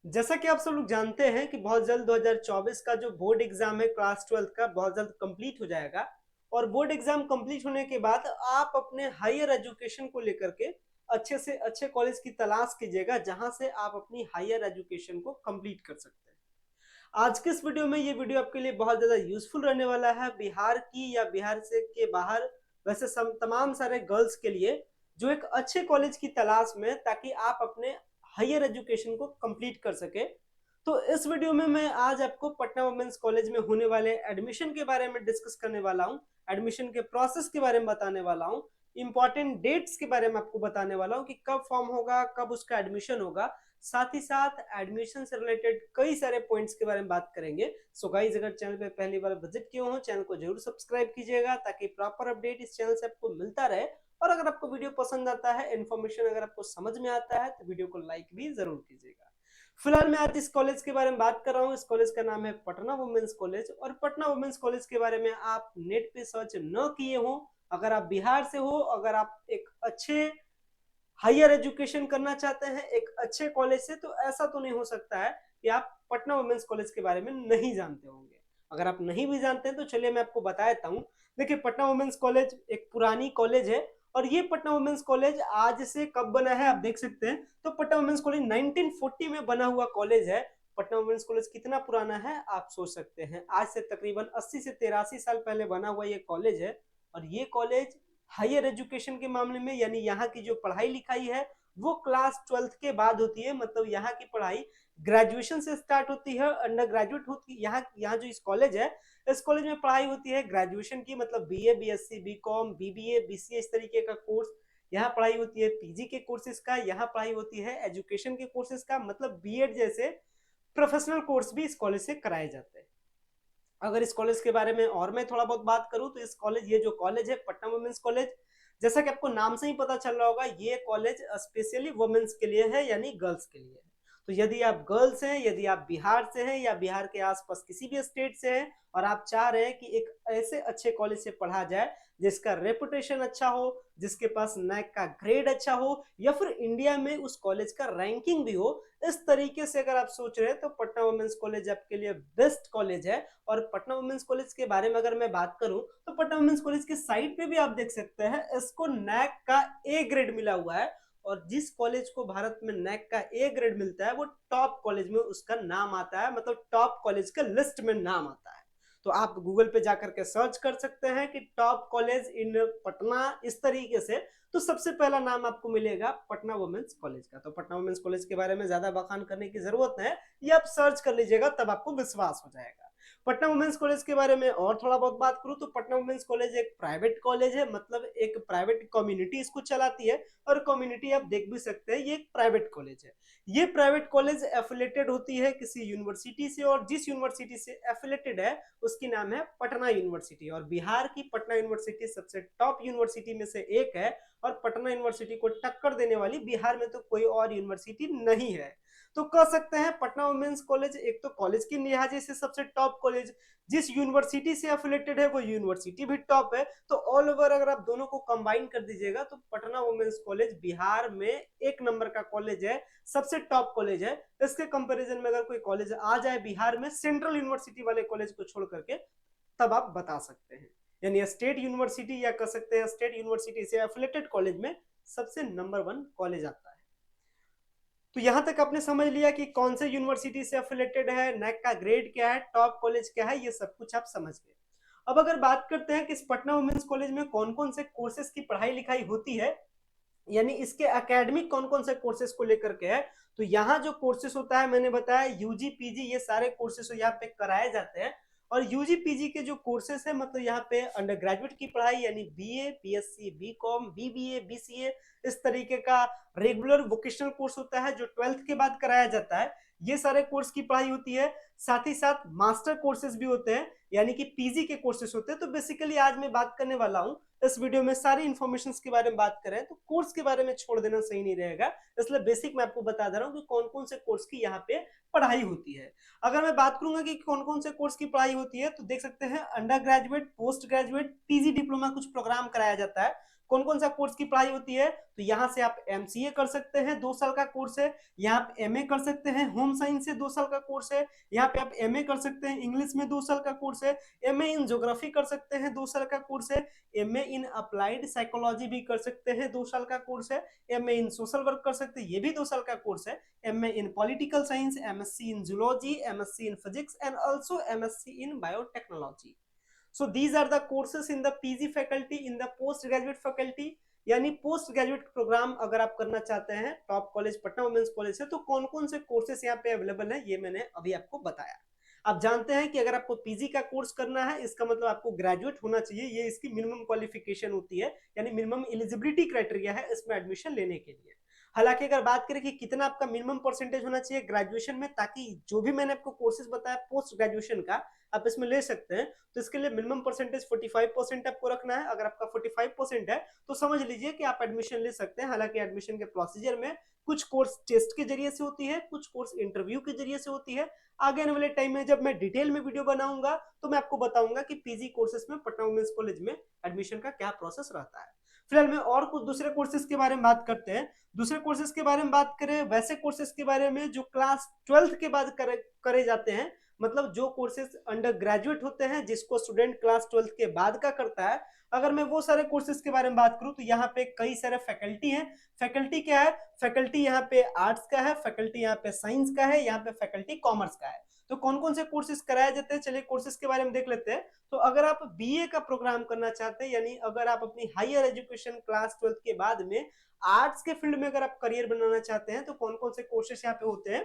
जैसा कि आप सब लोग जानते हैं कि बहुत जल्द 2024 का जो बोर्ड एग्जाम है क्लास 12th का बहुत जल्द कंप्लीट हो जाएगा। और बोर्ड एग्जाम कंप्लीट होने के बाद आप अपने हायर एजुकेशन को लेकर के अच्छे से अच्छे कॉलेज की तलाश कीजिएगा जहां से आप अपनी हायर एजुकेशन को कंप्लीट कर सकते हैं। आज के इस वीडियो में ये वीडियो आपके लिए बहुत ज्यादा यूजफुल रहने वाला है, बिहार की या बिहार से के बाहर वैसे तमाम सारे गर्ल्स के लिए जो एक अच्छे कॉलेज की तलाश में, ताकि आप अपने हायर एजुकेशन को कंप्लीट कर सके। तो इस वीडियो में मैं आज आपको पटना वुमेन्स कॉलेज में होने वाले एडमिशन के बारे में डिस्कस करने वाला हूँ, एडमिशन के प्रोसेस के बारे में बताने वाला हूँ, इंपॉर्टेंट डेट्स के बारे में आपको बताने वाला हूँ कि कब फॉर्म होगा, कब उसका एडमिशन होगा। साथ ही साथ एडमिशन से रिलेटेड कई सारे पॉइंट्स के बारे में बात करेंगे। सो गाइस, अगर चैनल पे पहली बार विजिट किए हो, चैनल को जरूर सब्सक्राइब कीजिएगा ताकि प्रॉपर अपडेट इस चैनल से आपको मिलता रहे। और अगर आपको वीडियो पसंद आता है, इन्फॉर्मेशन अगर आपको समझ में आता है, तो वीडियो को लाइक भी जरूर कीजिएगा। फिलहाल मैं आज इस कॉलेज के बारे में बात कर रहा हूँ। इस कॉलेज का नाम है पटना वुमेन्स कॉलेज। और पटना वुमेन्स कॉलेज के बारे में आप नेट पे सर्च न किए हो, अगर आप बिहार से हो, अगर आप एक अच्छे हायर एजुकेशन करना चाहते हैं एक अच्छे कॉलेज से, तो ऐसा तो नहीं हो सकता है कि आप पटना वुमेन्स कॉलेज के बारे में नहीं जानते होंगे। अगर आप नहीं भी जानते हैं तो चलिए मैं आपको बता देता हूँ। देखिए, पटना वुमेन्स कॉलेज एक पुरानी कॉलेज है। और ये पटना वुमेन्स कॉलेज आज से कब बना है आप देख सकते हैं। तो पटना वुमेन्स कॉलेज 1940 में बना हुआ कॉलेज है। पटना वुमेन्स कॉलेज कितना पुराना है आप सोच सकते हैं। आज से तकरीबन 80 से 83 साल पहले बना हुआ ये कॉलेज है। और ये कॉलेज हायर एजुकेशन के मामले में, यानी यहाँ की जो पढ़ाई लिखाई है वो क्लास 12th के बाद होती है। मतलब यहाँ की पढ़ाई ग्रेजुएशन से स्टार्ट होती है, अंडर ग्रेजुएट होती है। यहाँ यहाँ जो इस कॉलेज है, इस कॉलेज में पढ़ाई होती है ग्रेजुएशन की, मतलब BA, BSc, BCom, BBA, BCA, इस तरीके का कोर्स यहाँ पढ़ाई होती है। पीजी के कोर्सेज का यहाँ पढ़ाई होती है, एजुकेशन के कोर्सेज का मतलब बीएड जैसे प्रोफेशनल कोर्स भी इस कॉलेज से कराए जाते हैं। अगर इस कॉलेज के बारे में और मैं थोड़ा बहुत बात करूं तो इस कॉलेज, ये जो कॉलेज है पटना वुमेन्स कॉलेज, जैसा कि आपको नाम से ही पता चल रहा होगा, ये कॉलेज स्पेशली वुमेन्स के लिए है, यानी गर्ल्स के लिए है। तो यदि आप गर्ल्स हैं, यदि आप बिहार से हैं या बिहार के आसपास किसी भी स्टेट से हैं और आप चाह रहे हैं कि एक ऐसे अच्छे कॉलेज से पढ़ा जाए जिसका रेपुटेशन अच्छा हो, जिसके पास नैक का ग्रेड अच्छा हो, या फिर इंडिया में उस कॉलेज का रैंकिंग भी हो, इस तरीके से अगर आप सोच रहे हैं तो पटना वुमेन्स कॉलेज आपके लिए बेस्ट कॉलेज है। और पटना वुमेन्स कॉलेज के बारे में अगर मैं बात करूं तो पटना वुमेन्स कॉलेज की साइट पे भी आप देख सकते हैं इसको नैक का ए ग्रेड मिला हुआ है। और जिस कॉलेज को भारत में नैक का ए ग्रेड मिलता है वो टॉप कॉलेज में उसका नाम आता है, मतलब टॉप कॉलेज के लिस्ट में नाम आता है। तो आप गूगल पे जाकर के सर्च कर सकते हैं कि टॉप कॉलेज इन पटना, इस तरीके से। तो सबसे पहला नाम आपको मिलेगा पटना वुमेन्स कॉलेज का। तो पटना वुमेन्स कॉलेज के बारे में ज्यादा बखान करने की जरूरत है, ये आप सर्च कर लीजिएगा तब आपको विश्वास हो जाएगा। पटना वुमेन्स कॉलेज के बारे में और थोड़ा बहुत बात करूं तो पटना वुमेन्स कॉलेज एक प्राइवेट कॉलेज है, मतलब एक प्राइवेट कम्युनिटी इसको चलाती है। और कम्युनिटी आप देख भी सकते हैं, ये एक प्राइवेट कॉलेज है। ये प्राइवेट कॉलेज एफिलेटेड होती है किसी यूनिवर्सिटी से, और जिस यूनिवर्सिटी से एफिलेटेड है उसकी नाम है पटना यूनिवर्सिटी। और बिहार की पटना यूनिवर्सिटी सबसे टॉप यूनिवर्सिटी में से एक है। और पटना यूनिवर्सिटी को टक्कर देने वाली बिहार में तो कोई और यूनिवर्सिटी नहीं है। तो कह सकते हैं पटना वुमेन्स कॉलेज एक तो कॉलेज की लिहाजे से सबसे टॉप कॉलेज, जिस यूनिवर्सिटी से एफिलेटेड है वो यूनिवर्सिटी भी टॉप है। तो ऑल ओवर अगर आप दोनों को कंबाइन कर दीजिएगा तो पटना वुमेन्स कॉलेज बिहार में एक नंबर का कॉलेज है, सबसे टॉप कॉलेज है। इसके कंपैरिजन में अगर कोई कॉलेज आ जाए बिहार में सेंट्रल यूनिवर्सिटी वाले कॉलेज को छोड़ करके, तब आप बता सकते हैं। यानी स्टेट यूनिवर्सिटी या कह सकते हैं स्टेट यूनिवर्सिटी से एफिलेटेड कॉलेज में सबसे नंबर 1 कॉलेज आता है। तो यहां तक आपने समझ लिया कि कौन से यूनिवर्सिटी से एफिलेटेड है, नैक का ग्रेड क्या है, टॉप कॉलेज क्या है, ये सब कुछ आप समझ गए। अब अगर बात करते हैं कि इस पटना वुमेन्स कॉलेज में कौन कौन से कोर्सेज की पढ़ाई लिखाई होती है, यानी इसके एकेडमिक कौन कौन से कोर्सेज को लेकर के है। तो यहाँ जो कोर्सेज होता है, मैंने बताया यूजी पीजी ये सारे कोर्सेज यहाँ पे कराए जाते हैं। और यूजी पीजी के जो कोर्सेज है, मतलब यहाँ पे अंडर ग्रेजुएट की पढ़ाई यानी BA, BSc, BCom, BBA, BCA, इस तरीके का रेगुलर वोकेशनल कोर्स होता है जो 12th के बाद कराया जाता है। ये सारे कोर्स की पढ़ाई होती है। साथ ही साथ मास्टर कोर्सेज भी होते हैं, यानी कि पीजी के कोर्सेज होते हैं। तो बेसिकली आज मैं बात करने वाला हूँ इस वीडियो में सारी इंफॉर्मेशन के बारे में बात करें तो कोर्स के बारे में छोड़ देना सही नहीं रहेगा। इसलिए बेसिक मैं आपको बता दे रहा हूँ कि कौन कौन से कोर्स की यहाँ पे पढ़ाई होती है। अगर मैं बात करूंगा कि कौन कौन से कोर्स की पढ़ाई होती है, तो देख सकते हैं under graduate, post graduate, PG diploma कुछ प्रोग्राम कराया जाता है। कौन कौन सा कोर्स की पढ़ाई होती है, तो यहाँ से आप एमसीए कर सकते हैं, 2 साल का कोर्स है। यहाँ आप एमए कर सकते हैं, होम साइंस से 2 साल का कोर्स है। यहाँ पे आप एमए कर सकते हैं, इंग्लिश में 2 साल का कोर्स है। एमए इन ज्योग्राफी कर सकते हैं, 2 साल का कोर्स है। एमए इन अप्लाइड साइकोलॉजी भी कर सकते हैं, 2 साल का कोर्स है। एमए इन सोशल वर्क कर सकते हैं, ये भी 2 साल का कोर्स है। MA in political science, MSc in zoology, MSc in physics and also MSc in biotechnology. So these are the courses in the PG faculty, in the post graduate faculty। यानी post graduate program अगर आप करना चाहते हैं top college Patna women's college से, तो कौन कौन से कोर्सेस यहाँ पे अवेलेबल है ये मैंने अभी आपको बताया। आप जानते हैं कि अगर आपको पीजी का कोर्स करना है, इसका मतलब आपको ग्रेजुएट होना चाहिए, ये इसकी मिनिमम क्वालिफिकेशन होती है, यानी मिनिमम एलिजिबिलिटी क्राइटेरिया है इसमें एडमिशन लेने के लिए। हालांकि अगर बात करें कि कितना आपका मिनिमम परसेंटेज होना चाहिए ग्रेजुएशन में, ताकि जो भी मैंने आपको कोर्सेज बताया पोस्ट ग्रेजुएशन का आप इसमें ले सकते हैं, तो इसके लिए मिनिमम परसेंटेज 45% आपको रखना है। अगर आपका 45% है तो समझ लीजिए कि आप एडमिशन ले सकते हैं। हालांकि एडमिशन के प्रोसीजर में कुछ कोर्स टेस्ट के जरिए से होती है, कुछ कोर्स इंटरव्यू के जरिए से होती है। आगे आने वाले टाइम में जब मैं डिटेल में वीडियो बनाऊंगा तो मैं आपको बताऊंगा कि पीजी कोर्सेज में पटना वुमेन्स कॉलेज में एडमिशन का क्या प्रोसेस रहता है। फिलहाल में और कुछ दूसरे कोर्सेज के बारे में बात करते हैं। दूसरे कोर्सेज के बारे में बात करें, वैसे कोर्सेज के बारे में जो क्लास 12th के बाद करे जाते हैं, मतलब जो कोर्सेज अंडर ग्रेजुएट होते हैं जिसको स्टूडेंट क्लास 12th के बाद का करता है। अगर मैं वो सारे कोर्सेज के बारे में बात करूं तो यहाँ पे कई सारे फैकल्टी हैं। फैकल्टी क्या है, फैकल्टी यहाँ पे आर्ट्स का है, फैकल्टी यहाँ पे साइंस का है, यहाँ पे फैकल्टी कॉमर्स का है। तो कौन कौन से कोर्सेज कराए जाते हैं, चलिए कोर्सेज के बारे में देख लेते हैं। तो अगर आप बीए का प्रोग्राम करना चाहते हैं, यानी अगर आप अपनी हायर एजुकेशन क्लास 12th के बाद में आर्ट्स के फील्ड में अगर आप करियर बनाना चाहते हैं, तो कौन कौन से कोर्सेज यहाँ पे होते हैं,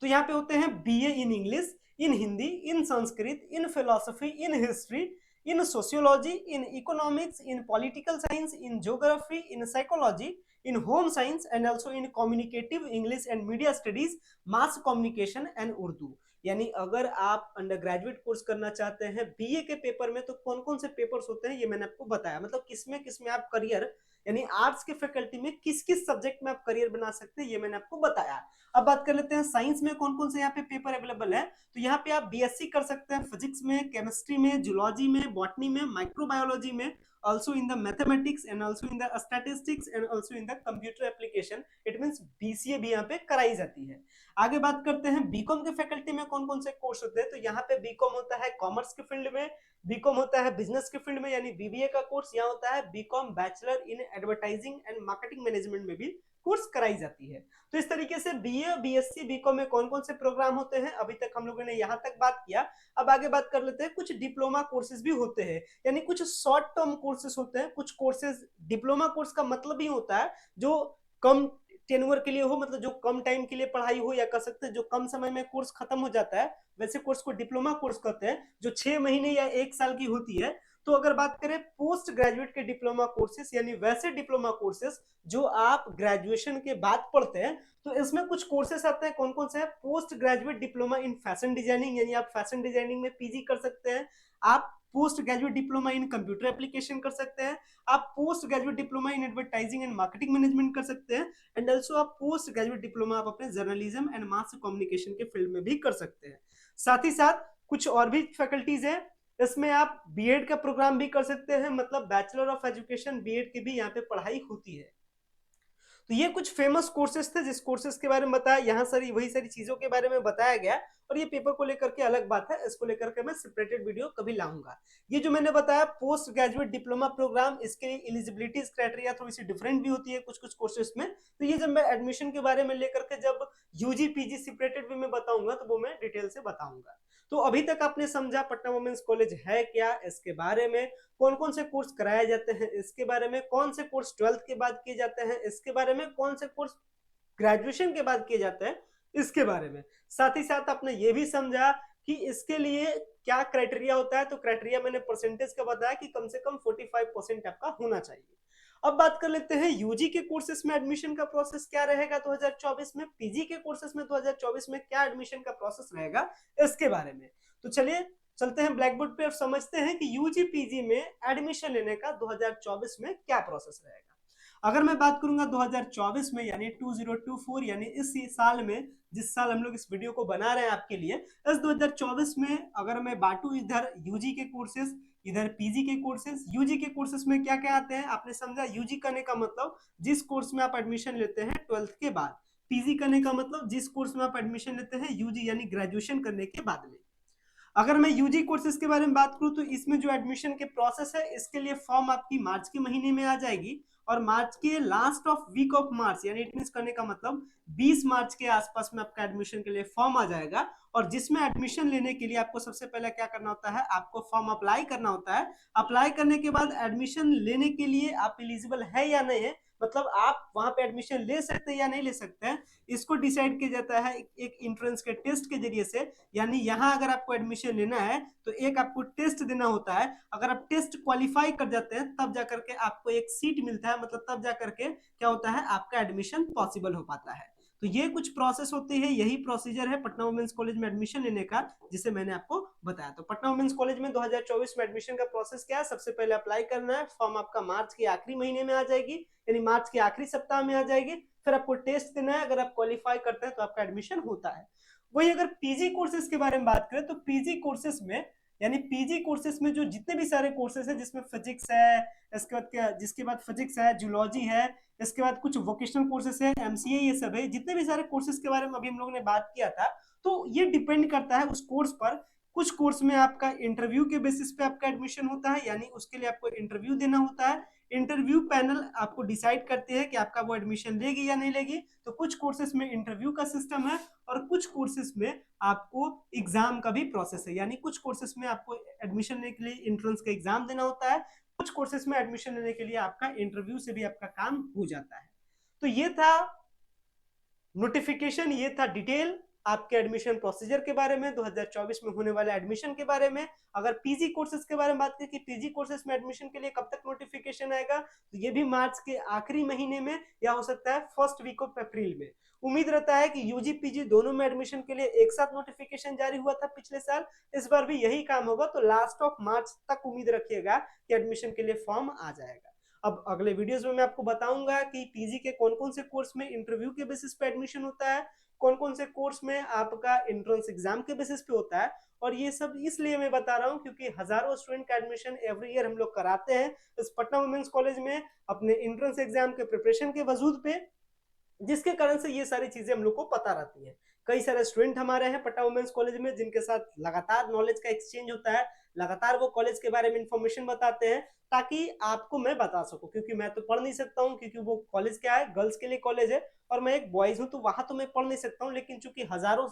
तो यहाँ पे होते हैं BA in English, in Hindi, in Sanskrit, in philosophy, in history, in sociology, in economics, in political science, in geography, in psychology, in home science and also in communicative English and media studies, mass communication and Urdu। यानी अगर आप under graduate course करना चाहते हैं BA के paper में, तो कौन कौन से पेपर्स होते हैं ये मैंने आपको बताया, मतलब किसमें आप करियर, यानी आर्ट्स के फैकल्टी में किस किस सब्जेक्ट में आप करियर बना सकते हैं ये मैंने आपको बताया। अब बात कर लेते हैं साइंस में कौन कौन से यहाँ पे पेपर अवेलेबल है। तो यहाँ पे आप बीएससी कर सकते हैं फिजिक्स में, केमिस्ट्री में, जूलॉजी में, बॉटनी में, माइक्रोबायोलॉजी में, also in the mathematics and also in the statistics and also in the computer application। it means BCA भी यहाँ पे कराई जाती है। आगे बात करते हैं बीकॉम के फैकल्टी में कौन कौन से कोर्स होते हैं। तो यहाँ पे बीकॉम होता है कॉमर्स के फील्ड में, बीकॉम होता है बिजनेस के फील्ड में, यानी बीबीए का कोर्स यहाँ होता है। BCom bachelor in advertising and marketing management में भी कोर्स कराई जाती है। तो इस तरीके से बीए, बीएससी, बीकॉम में कौन कौन से प्रोग्राम होते हैं अभी तक हम लोगों ने यहाँ तक बात किया। अब आगे बात कर लेते हैं, कुछ डिप्लोमा कोर्सेज भी होते हैं, यानी कुछ शॉर्ट टर्म कोर्सेज होते हैं। कुछ कोर्सेज, डिप्लोमा कोर्स का मतलब ही होता है जो कम टेन्योर के लिए हो, मतलब जो कम टाइम के लिए पढ़ाई हो, या कर सकते हैं जो कम समय में कोर्स खत्म हो जाता है, वैसे कोर्स को डिप्लोमा कोर्स कहते हैं, जो 6 महीने या 1 साल की होती है। तो अगर बात करें पोस्ट ग्रेजुएट के डिप्लोमा कोर्सेस, यानी वैसे डिप्लोमा कोर्सेस जो आप ग्रेजुएशन के बाद पढ़ते हैं, तो इसमें कुछ कोर्सेस आते हैं। कौन कौन से हैं, post graduate diploma in fashion designing, यानी आप फैशन डिजाइनिंग में पीजी कर सकते हैं। आप post graduate diploma in computer application कर सकते हैं। आप post graduate diploma in advertising and marketing management कर सकते हैं। एंड ऑल्सो आप पोस्ट ग्रेजुएट डिप्लोमा आप अपने जर्नलिज्म एंड मास कम्युनिकेशन के फील्ड में भी कर सकते हैं। साथ ही साथ कुछ और भी फैकल्टीज है, इसमें आप बीएड का प्रोग्राम भी कर सकते हैं, मतलब बैचलर ऑफ एजुकेशन बीएड की भी यहाँ पे पढ़ाई होती है। तो ये कुछ फेमस कोर्सेज थे जिस कोर्सेज के बारे में बताया, यहाँ सारी वही सारी चीजों के बारे में बताया गया। और ये पेपर को लेकर के अलग बात है, इसको लेकर के मैं सेपरेटेड वीडियो कभी लाऊंगा। ये जो मैंने बताया पोस्ट ग्रेजुएट डिप्लोमा प्रोग्राम, इसके लिए एलिजिबिलिटीज क्राइटेरिया थोड़ी सी डिफरेंट भी होती है कुछ कुछ कोर्सेज में। तो ये जब मैं एडमिशन के बारे में लेकर के जब यूजी पीजी सेपरेटेड वे में बताऊंगा तो वो मैं डिटेल से बताऊंगा। तो अभी तक आपने समझा पटना वुमेन्स कॉलेज है क्या, इसके बारे में कौन कौन से कोर्स कराए जाते हैं, इसके बारे में कौन से कोर्स 12th के बाद किए जाते हैं, इसके बारे में कौन से कोर्स ग्रेजुएशन के बाद किए जाते हैं, इसके बारे में। साथ ही साथ आपने ये भी समझा कि इसके लिए क्या क्राइटेरिया होता है। तो क्राइटेरिया मैंने परसेंटेज का बताया कि कम से कम 45% आपका होना चाहिए। अब बात कर लेते हैं यूजी के कोर्सेज में एडमिशन का प्रोसेस क्या रहेगा 2024 में, पीजी के कोर्सेज में 2024 में क्या एडमिशन का प्रोसेस रहेगा इसके बारे में। तो चलिए चलते हैं ब्लैक बोर्ड पे और समझते हैं कि यूजी पीजी में एडमिशन लेने का 2024 में क्या प्रोसेस रहेगा। अगर मैं बात करूंगा 2024 में, यानी 2024, यानी इस साल में, जिस साल हम लोग इस वीडियो को बना रहे हैं आपके लिए, इस 2024 में अगर मैं बांटू इधर यूजी के कोर्सेज, इधर पीजी के कोर्सेज। यूजी के कोर्सेज में क्या क्या आते हैं, आपने समझा। यूजी करने का मतलब जिस कोर्स में आप एडमिशन लेते हैं 12th के बाद। पीजी करने का मतलब जिस कोर्स में आप एडमिशन लेते हैं यूजी यानी ग्रेजुएशन करने के बाद में। अगर मैं यूजी कोर्सेज के बारे में बात करूं तो इसमें जो एडमिशन के प्रोसेस है, इसके लिए फॉर्म आपकी मार्च के महीने में आ जाएगी, और मार्च के last of week of March यानी इट मींस करने का मतलब 20 मार्च के आसपास में आपका एडमिशन के लिए फॉर्म आ जाएगा। और जिसमें एडमिशन लेने के लिए आपको सबसे पहले क्या करना होता है, आपको फॉर्म अप्लाई करना होता है। अप्लाई करने के बाद एडमिशन लेने के लिए आप एलिजिबल है या नहीं है, मतलब आप वहां पे एडमिशन ले सकते हैं या नहीं ले सकते हैं, इसको डिसाइड किया जाता है एक एंट्रेंस के टेस्ट के जरिए से। यानी यहाँ अगर आपको एडमिशन लेना है तो एक आपको टेस्ट देना होता है। अगर आप टेस्ट क्वालिफाई कर जाते हैं तब जाकर के आपको एक सीट मिलता है, मतलब तब जाकर के क्या होता है, आपका एडमिशन पॉसिबल हो पाता है। तो ये कुछ प्रोसेस होती है, यही प्रोसीजर है पटना वुमेन्स कॉलेज में एडमिशन लेने का, जिसे मैंने आपको बताया। तो पटना वुमेन्स कॉलेज में 2024 में एडमिशन का प्रोसेस क्या है, सबसे पहले अप्लाई करना है, फॉर्म आपका मार्च के आखिरी महीने में आ जाएगी, यानी मार्च के आखिरी सप्ताह में आ जाएगी। फिर आपको टेस्ट देना है, अगर आप क्वालिफाई करते हैं तो आपका एडमिशन होता है। वही अगर पीजी कोर्सेज के बारे में बात करें तो पीजी कोर्सेज में, यानी पीजी कोर्सेज में जो जितने भी सारे कोर्सेज है, जिसमें फिजिक्स है, इसके बाद क्या, जिसके बाद फिजिक्स है, जूलॉजी है, इसके बाद कुछ वोकेशनल कोर्सेज है, एमसीए, ये सब है, जितने भी सारे कोर्सेज के बारे में अभी हम लोगों ने बात किया था। तो ये डिपेंड करता है उस कोर्स पर। कुछ कोर्स में आपका इंटरव्यू के बेसिस पे आपका एडमिशन होता है, यानी उसके लिए आपको इंटरव्यू देना होता है। इंटरव्यू पैनल आपको डिसाइड करते हैं कि आपका वो एडमिशन लेगी या नहीं लेगी। तो कुछ कोर्सेज में इंटरव्यू का सिस्टम है, और कुछ कोर्सेज में आपको एग्जाम का भी प्रोसेस है, यानी कुछ कोर्सेज में आपको एडमिशन लेने के लिए एंट्रेंस का एग्जाम देना होता है, कुछ कोर्सेज में एडमिशन लेने के लिए आपका इंटरव्यू से भी आपका काम हो जाता है। तो ये था नोटिफिकेशन, ये था डिटेल आपके एडमिशन प्रोसीजर के बारे में, 2024 में होने वाले एडमिशन के बारे में। अगर पीजी कोर्सेज के बारे में बात करें कि पीजी कोर्सेज में एडमिशन के लिए कब तक नोटिफिकेशन आएगा, तो ये भी मार्च के आखिरी महीने में, या हो सकता है फर्स्ट वीक ऑफ अप्रैल में। उम्मीद रहता है कि यूजी पीजी दोनों में एडमिशन के लिए एक साथ नोटिफिकेशन जारी हुआ था पिछले साल, इस बार भी यही काम होगा। तो लास्ट ऑफ मार्च तक उम्मीद रखिएगा कि एडमिशन के लिए फॉर्म आ जाएगा। अब अगले वीडियोस में मैं आपको बताऊंगा कि पीजी के कौन कौन से कोर्स में इंटरव्यू के बेसिस पे एडमिशन होता है, कौन कौन से कोर्स में आपका एंट्रेंस एग्जाम के बेसिस पे होता है। और ये सब इसलिए मैं बता रहा हूँ क्योंकि हजारों स्टूडेंट का एडमिशन एवरी ईयर हम लोग कराते हैं इस पटना वुमेन्स कॉलेज में अपने एंट्रेंस एग्जाम के प्रिपरेशन के वजूद पे, जिसके कारण से ये सारी चीजें हम लोग को पता रहती है। कई सारे स्टूडेंट हमारे हैं पटना वुमेन्स कॉलेज में जिनके साथ लगातार नॉलेज का एक्सचेंज होता है, लगातार वो कॉलेज के बारे में इंफॉर्मेशन बताते हैं, ताकि आपको मैं बता सकूं। क्योंकि मैं तो पढ़ नहीं सकता हूँ, क्योंकि वो कॉलेज क्या है, गर्ल्स के लिए कॉलेज है, और मैं एक बॉयज हूँ, तो वहां तो मैं पढ़ नहीं सकता हूँ। लेकिन चूंकि हजारों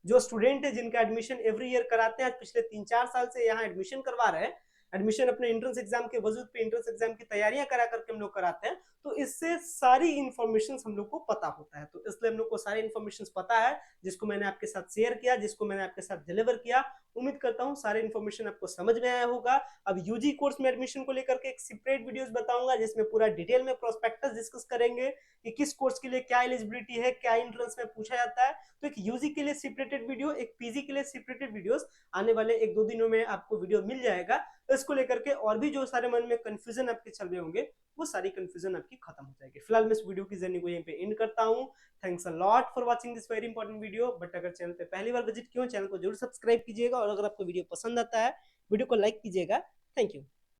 जो स्टूडेंट है जिनका एडमिशन एवरी ईयर कराते हैं, पिछले 3-4 साल से यहाँ एडमिशन करवा रहे हैं, एडमिशन अपने एंट्रेंस एग्जाम के वजूद पे एंट्रेंस एग्जाम की तैयारियां करा करके हम लोग कराते हैं, तो इससे सारी इन्फॉर्मेशन हम लोग को पता होता है। तो इसलिए हम लोग को सारी इन्फॉर्मेशन पता है, जिसको मैंने आपके साथ शेयर किया, जिसको मैंने आपके साथ डिलीवर किया। उम्मीद करता हूँ सारी इन्फॉर्मेशन आपको समझ में आया होगा। अब यूजी कोर्स में एडमिशन को लेकर के एक सेपरेट वीडियोस बताऊंगा, जिसमें पूरा डिटेल में प्रोस्पेक्टस डिस्कस करेंगे कि किस कोर्स के लिए क्या एलिजिबिलिटी है, क्या एंट्रेंस में पूछा जाता है। तो एक यूजी के लिए सेपरेटेड वीडियो, एक पीजी के लिए सेपरेटेड वीडियोस आने वाले 1-2 दिनों में आपको वीडियो मिल जाएगा। तो इसको लेकर के और भी जो सारे मन में कंफ्यूजन आपके चल रहे होंगे, वो सारी कंफ्यूजन आपकी खत्म हो जाएगी। फिलहाल मैं इस वीडियो की जर्नी को यहीं पे एंड करता हूं। Thanks a lot for watching this very important video. But अगर चैनल पे पहली बार विजिट किया हो, चैनल को जरूर सब्सक्राइब कीजिएगा, और अगर आपको वीडियो पसंद आता है, वीडियो को लाइक कीजिएगा। Thank you.